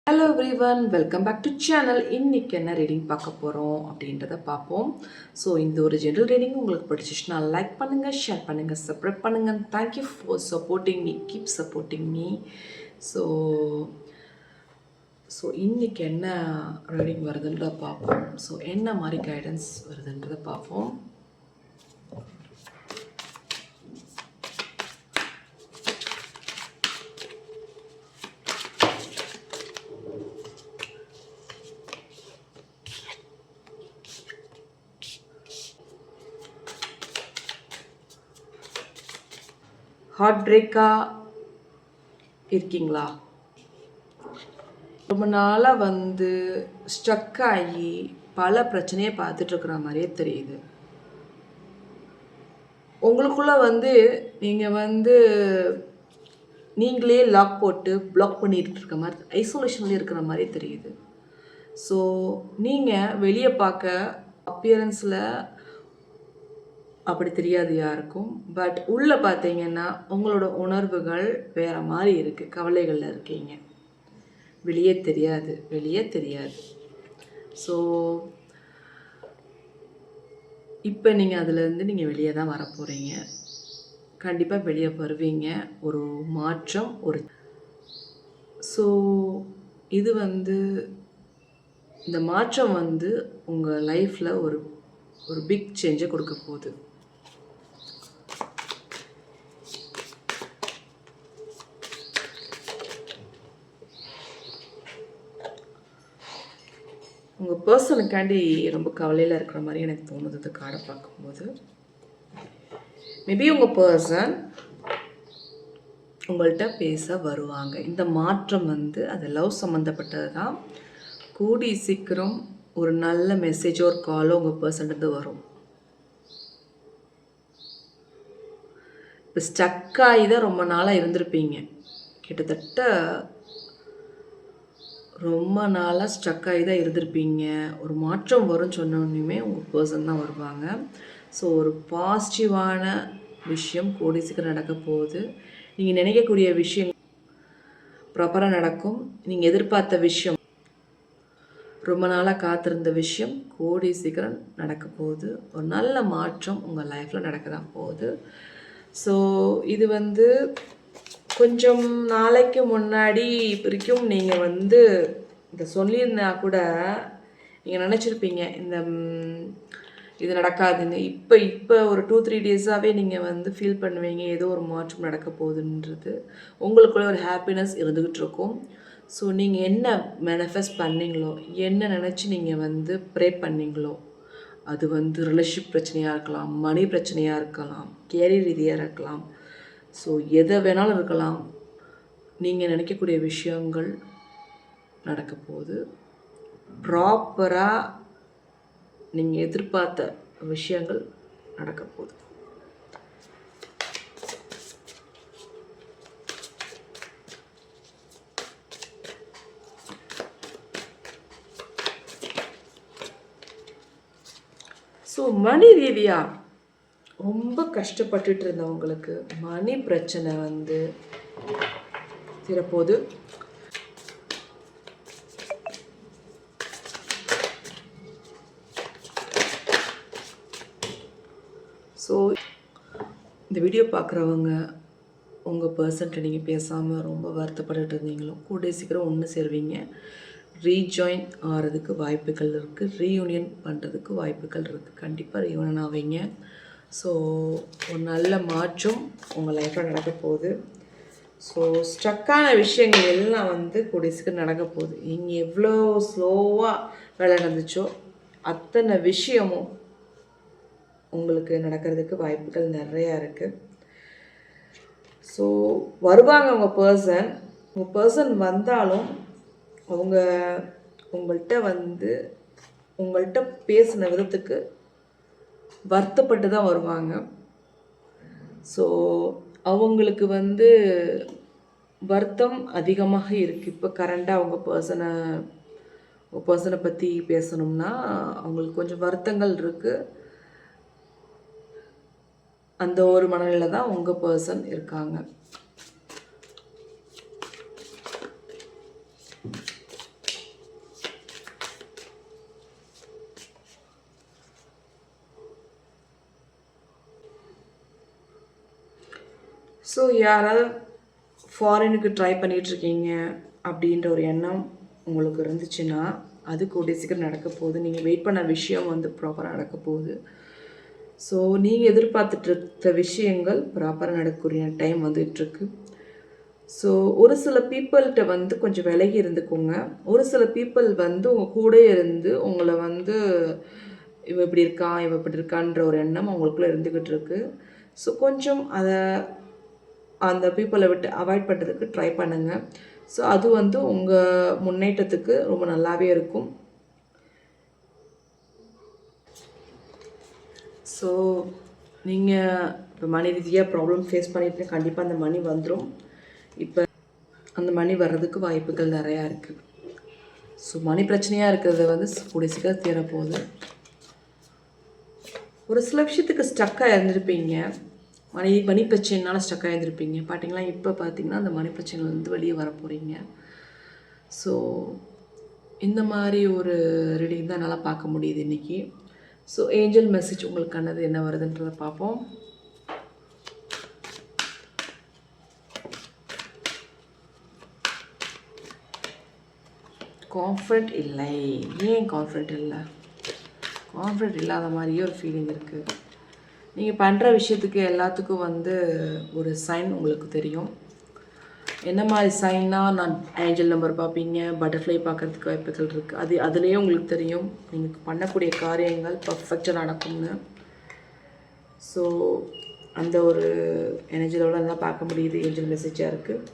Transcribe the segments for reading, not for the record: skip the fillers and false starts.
Hello everyone, welcome back to channel. இன்றைக்கி என்ன reading பார்க்க போகிறோம் அப்படின்றத பார்ப்போம். ஸோ இந்த ஒரு ஜென்ரல் ரீடிங் உங்களுக்கு பிடிச்சிச்சுன்னா லைக் பண்ணுங்கள், ஷேர் பண்ணுங்கள், சப்ஸ்கிரைப் பண்ணுங்கள். Thank you for supporting me, keep supporting me. So so இன்றைக்கி என்ன ரீடிங் வருதுன்றத பார்ப்போம். ஸோ என்ன மாதிரி கைடன்ஸ் வருதுன்றதை பார்ப்போம். ஹார்ட் பிரேக்காக இருக்கீங்களா? ரொம்ப நாளாக ஸ்ட்ரக் ஆகி பல பிரச்சனையை பார்த்துட்ருக்குற மாதிரியே தெரியுது. உங்களுக்குள்ளே நீங்கள் நீங்களே லாக் போட்டு பிளாக் பண்ணிட்டு இருக்க மாதிரி, ஐசோலேஷனில் இருக்கிற மாதிரி தெரியுது. ஸோ நீங்கள் வெளியே பார்க்க அப்பியரன்ஸில் அப்படி தெரியாது யாருக்கும். பட் உள்ளே பார்த்தீங்கன்னா உங்களோட உணர்வுகள் வேறு மாதிரி இருக்குது. கவலைகளில் இருக்கீங்க. வெளியே தெரியாது. ஸோ இப்போ நீங்கள் அதுலேருந்து நீங்கள் வெளியே தான் வர போகிறீங்க. கண்டிப்பாக வெளியே வருவீங்க. ஒரு மாற்றம் ஸோ இது இந்த மாற்றம் உங்கள் லைஃப்பில் ஒரு பிக் சேஞ்சை கொடுக்க போகுது. உங்கள் பர்சனுக்காண்டி ரொம்ப கவலையில் இருக்கிற மாதிரி எனக்கு தோணுது இந்த கார்டை பார்க்கும்போது. மேபி உங்கள் பர்சன் உங்கள்கிட்ட பேச வருவாங்க. இந்த மாற்றம் அது லவ் சம்மந்தப்பட்டது தான். கூடி சீக்கிரம் ஒரு நல்ல மெசேஜோ ஒரு காலோ உங்கள் பர்சன்ட்டு வரும். இப்போ ஸ்டக்காகி தான் ரொம்ப நாளாக இருந்திருப்பீங்க. கிட்டத்தட்ட ரொம்ப நாளாக ஸ்ட்ரக்காகி தான் இருந்திருப்பீங்க. ஒரு மாற்றம் வரும்னு சொன்னோன்னுமே உங்கள் பர்சன் தான் வருவாங்க. ஸோ ஒரு பாசிட்டிவான விஷயம் கூடிய சீக்கிரம் நடக்க போகுது. நீங்கள் நினைக்கக்கூடிய விஷயம் ப்ராப்பராக நடக்கும். நீங்கள் எதிர்பார்த்த விஷயம், ரொம்ப நாளாக காத்திருந்த விஷயம் கூடிய சீக்கிரம் நடக்க போகுது. ஒரு நல்ல மாற்றம் உங்கள் லைஃப்பில் நடக்க தான் போகுது. ஸோ இது கொஞ்சம் நாளைக்கு முன்னாடி வரைக்கும் நீங்கள் இதை சொல்லியிருந்தா கூட நீங்கள் நினச்சிருப்பீங்க இது நடக்காதுன்னு. இப்போ ஒரு 2-3 டேஸாகவே நீங்கள் ஃபீல் பண்ணுவீங்க ஏதோ ஒரு மாற்றம் நடக்க போகுதுன்றது. உங்களுக்குள்ளே ஒரு ஹாப்பினஸ் இருந்துக்கிட்டு இருக்கும். ஸோ நீங்கள் என்ன மேனிஃபெஸ்ட் பண்ணீங்களோ, என்ன நினச்சி நீங்கள் ப்ரே பண்ணீங்களோ, அது ரிலேஷன்ஷிப் பிரச்சனையாக இருக்கலாம், மணி பிரச்சனையாக இருக்கலாம், கேரியர் ரீதியாக இருக்கலாம். ஸோ எதை வேணாலும் இருக்கலாம். நீங்கள் நினைக்கக்கூடிய விஷயங்கள் நடக்க போகுது. ப்ராப்பராக நீங்கள் எதிர்பார்த்த விஷயங்கள் நடக்க போகுது. ஸோ மணி ரீதியாக ரொம்ப கஷ்டப்பட்டுட்டு இருந்தவங்களுக்கு மணி பிரச்சனை தீரப்போகுது. ஸோ இந்த வீடியோ பார்க்குறவங்க உங்கள் பர்சன்ட்டு நீங்கள் பேசாமல் ரொம்ப வருத்தப்பட்டுட்டு இருந்தீங்களோ, கூடிய சீக்கிரம் ஒன்று சேருவீங்க. ரீஜாயின் ஆகிறதுக்கு வாய்ப்புகள் இருக்குது. ரீயூனியன் பண்ணுறதுக்கு வாய்ப்புகள் இருக்குது. கண்டிப்பாக ரீயூனியன் ஆவீங்க. ஸோ ஒரு நல்ல மாற்றம் உங்கள் லைஃப்பில் நடக்க போகுது. ஸோ ஸ்ட்ரக்கான விஷயங்கள் எல்லாம் கூடிய சீக்கிரம் நடக்க போகுது. இங்கே எவ்வளோ ஸ்லோவாக வேலை நடந்துச்சோ அத்தனை விஷயமும் உங்களுக்கு நடக்கிறதுக்கு வாய்ப்புகள் நிறையா இருக்குது. ஸோ வருவாங்க உங்கள் பர்சன் வந்தாலும் அவங்க உங்கள்கிட்ட பேசின விதத்துக்கு வருத்தப்பட்டு தான் வருவாங்க. ஸோ அவங்களுக்கு வருத்தம் அதிகமாக இருக்குது. இப்போ கரண்டாக உங்கள் பர்சனை பற்றி பேசணும்னா அவங்களுக்கு கொஞ்சம் வருத்தங்கள் இருக்குது. அந்த ஒரு மனநிலை தான் உங்கள் பர்சன் இருக்காங்க. ஸோ யாராவது ஃபாரினுக்கு ட்ரை பண்ணிகிட்ருக்கீங்க அப்படின்ற ஒரு எண்ணம் உங்களுக்கு இருந்துச்சுன்னா அது கூடிய சீக்கிரம் நடக்க போகுது. நீங்கள் வெயிட் பண்ண விஷயம் வந்து ப்ராப்பராக நடக்க போகுது. ஸோ நீங்கள் எதிர்பார்த்துட்டு இருக்க விஷயங்கள் ப்ராப்பராக நடக்கக்கூடிய டைம் வந்துட்டுருக்கு. ஸோ ஒரு சில பீப்புள்கிட்ட வந்து கொஞ்சம் விலகி இருந்துக்கோங்க. ஒரு சில பீப்புள் வந்து உங்கள் கூடயே இருந்து உங்களை வந்து இவ இப்படி இருக்கா, இவ இப்படி இருக்கான்ற ஒரு எண்ணம் அவங்களுக்குள்ளே இருந்துக்கிட்டு இருக்கு. ஸோ கொஞ்சம் அந்த பீப்புளை விட்டு அவாய்ட் பண்ணுறதுக்கு ட்ரை பண்ணுங்கள். ஸோ அது வந்து உங்கள் முன்னேற்றத்துக்கு ரொம்ப நல்லாவே இருக்கும். ஸோ நீங்கள் இப்போ மணி ரீதியாக ப்ராப்ளம் ஃபேஸ் பண்ணிட்டு கண்டிப்பாக அந்த மணி வந்துடும். இப்போ அந்த மணி வர்றதுக்கு வாய்ப்புகள் நிறையா இருக்குது. ஸோ மணி பிரச்சனையாக இருக்கிறது வந்து கூடிய சீக்கிரம் தீரப்போகுது. ஒரு சில விஷயத்துக்கு ஸ்டக்காக இருந்திருப்பீங்க. மணி பிரச்சனைனால ஸ்டக்காக இருந்திருப்பீங்க. பார்த்தீங்களா, இப்போ பார்த்தீங்கன்னா அந்த மணி பிரச்சனைலேருந்து வெளியே வர போகிறீங்க. ஸோ இந்த மாதிரி ஒரு ரீடிங் தான் என்னால் பார்க்க முடியுது இன்றைக்கி. ஸோ ஏஞ்சல் மெசேஜ் உங்களுக்கானது என்ன வருதுன்றதை பார்ப்போம். கான்ஃபிடென்ட் இல்லை. ஏன் கான்ஃபிடென்ட் இல்லை? கான்ஃபிடென்ட் இல்லாத மாதிரியே ஒரு ஃபீலிங் இருக்குது. நீங்கள் பண்ணுற விஷயத்துக்கு எல்லாத்துக்கும் வந்து ஒரு சைன் உங்களுக்கு தெரியும். என்ன மாதிரி சைன்னா, நான் ஏஞ்சல் நம்பர் பார்ப்பீங்க, பட்டர்ஃப்ளை பார்க்குறதுக்கு வாய்ப்புகள் இருக்குது. அதுலேயே உங்களுக்கு தெரியும் நீங்கள் பண்ணக்கூடிய காரியங்கள் பர்ஃபெக்டாக நடக்கும்னு. ஸோ அந்த ஒரு எனர்ஜியோட தான் பார்க்க முடியுது. ஏஞ்சல் மெசேஜாக இருக்குது.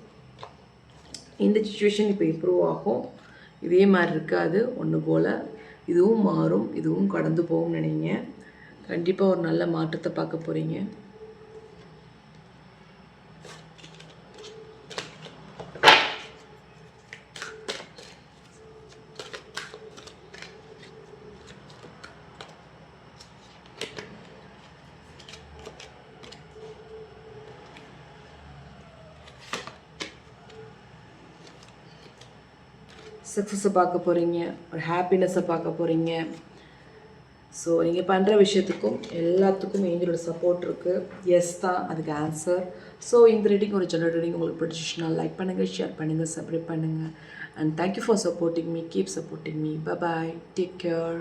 இந்த சிச்சுவேஷன் இப்போ இம்ப்ரூவ் ஆகும். இதே மாதிரி இருக்காது ஒன்று போல். இதுவும் மாறும், இதுவும் கடந்து போகும்னு நினைங்க. கண்டிப்பாக ஒரு நல்ல மாற்றத்தை பார்க்க போகிறீங்க. சக்ஸஸை பார்க்க போகிறீங்க, ஒரு ஹாப்பினஸை பார்க்க போகிறீங்க. ஸோ நீங்கள் பண்ணுற விஷயத்துக்கும் எல்லாத்துக்கும் ஏஞ்சலோட சப்போர்ட் இருக்குது. எஸ் தான் அதுக்கு ஆன்சர். ஸோ இந்த ரீடிங் ஒரு ஜெனரல் ரீடிங் உங்களுக்கு பிடிச்சிச்சுன்னா லைக் பண்ணுங்கள், ஷேர் பண்ணுங்கள், சப்ஸ்கிரைப் பண்ணுங்கள். And thank you for supporting me. Keep supporting me. Bye bye. Take care.